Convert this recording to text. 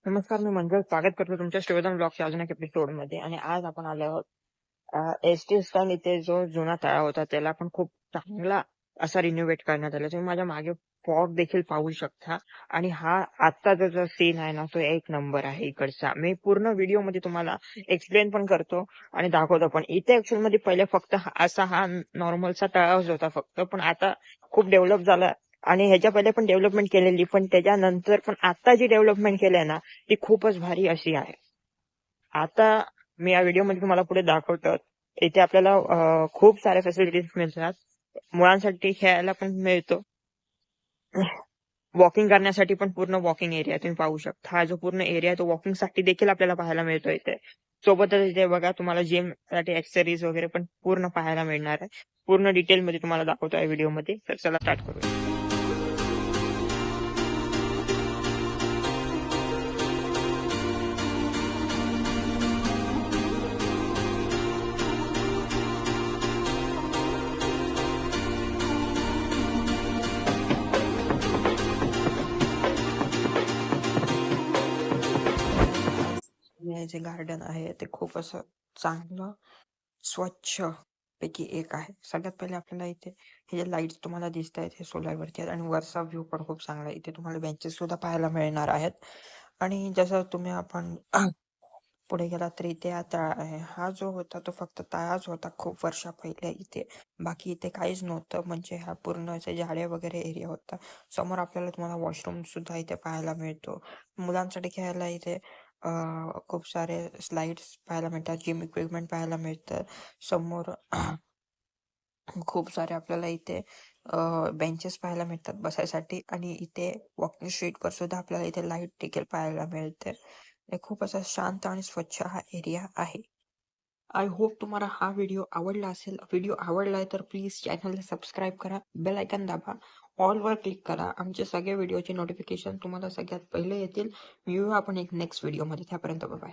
नमस्कार, मी मंजुळ स्वागत करतो तुमच्या श्रीवर्धन ब्लॉगच्या अजून एक एपिसोडमध्ये. आणि आज आपण आलो आहोत एस.टी. स्टँड इथे जो जुना तळाव होता त्याला पण खूप चांगला असा रिनोव्हेट करण्यात आला. तुम्ही माझ्या मागे फॉग देखील पाहू शकता. आणि हा आजचा जो सीन आहे ना तो एक नंबर आहे इकडचा. मी पूर्ण व्हिडिओ मध्ये तुम्हाला एक्सप्लेन पण करतो आणि दाखवतो पण. इथे ऍक्च्युअल मध्ये पहिले फक्त असा हा नॉर्मलचा तळावच होता फक्त, पण आता खूप डेव्हलप झाला. आणि ह्याच्या पहिले पण डेव्हलपमेंट केलेली, पण त्याच्यानंतर पण आता जी डेव्हलपमेंट केली ना ती खूपच भारी अशी आहे. आता मी या व्हिडिओ मध्ये तुम्हाला पुढे दाखवतो. इथे आपल्याला खूप साऱ्या फॅसिलिटीज मिळतात. मुलांसाठी खेळायला पण मिळतो. वॉकिंग करण्यासाठी पण पूर्ण वॉकिंग एरिया तुम्ही पाहू शकता. हा जो पूर्ण एरिया तो वॉकिंग साठी देखील आपल्याला पाहायला मिळतो इथे. सोबतच इथे बघा तुम्हाला जिम साठी एक्सरसाइज वगैरे पण पूर्ण पाहायला मिळणार आहे. पूर्ण डिटेल मध्ये तुम्हाला दाखवतो या व्हिडिओ मध्ये. तर चला स्टार्ट करूया. हे जे गार्डन आहे ते खूप असं चांगलं स्वच्छ पैकी एक आहे. सगळ्यात पहिले आपल्याला इथे हे जे लाईट्स तुम्हाला दिसत आहेत हे सोलर वरती आहेत आणि वरचा व्ह्यू पण खूप चांगला आहे. इथे तुम्हाला बेंचेस सुद्धा पाहायला मिळणार आहेत. आणि जसं तुम्ही आपण पुढे गेला तर इथे आता आहे. हा जो होता तो फक्त तळाच होता खूप वर्षा पहिले इथे. बाकी इथे काहीच नव्हतं. म्हणजे हा पूर्ण असे झाडे वगैरे एरिया होता. समोर आपल्याला तुम्हाला वॉशरूम सुद्धा इथे पाहायला मिळतो. मुलांसाठी खेळायला इथे खूप सारे स्लाइड्स पाहायला मिळतात. जिम इक्विपमेंट पाहायला मिळतं. समोर खूप सारे आपल्याला इथे बेंचेस पाहायला मिळतात बसायसाठी. आणि इथे वॉकिंग स्ट्रीटवर सुद्धा आपल्याला इथे लाईट देखील पाहायला मिळते. हे खूप असा शांत आणि स्वच्छ हा एरिया आहे. आय होप तुम्हाला हा व्हिडिओ आवडला असेल. व्हिडिओ आवडलाय तर प्लीज चॅनलला सबस्क्राईब करा, बेल आयकन दाबा, ऑल वर क्लिक करा. आमचे सगळे व्हिडिओचे नोटिफिकेशन तुम्हाला सगळ्यात पहिले येतील. मिळूया आपण एक नेक्स्ट व्हिडिओ मध्ये. त्यापर्यंत बाय.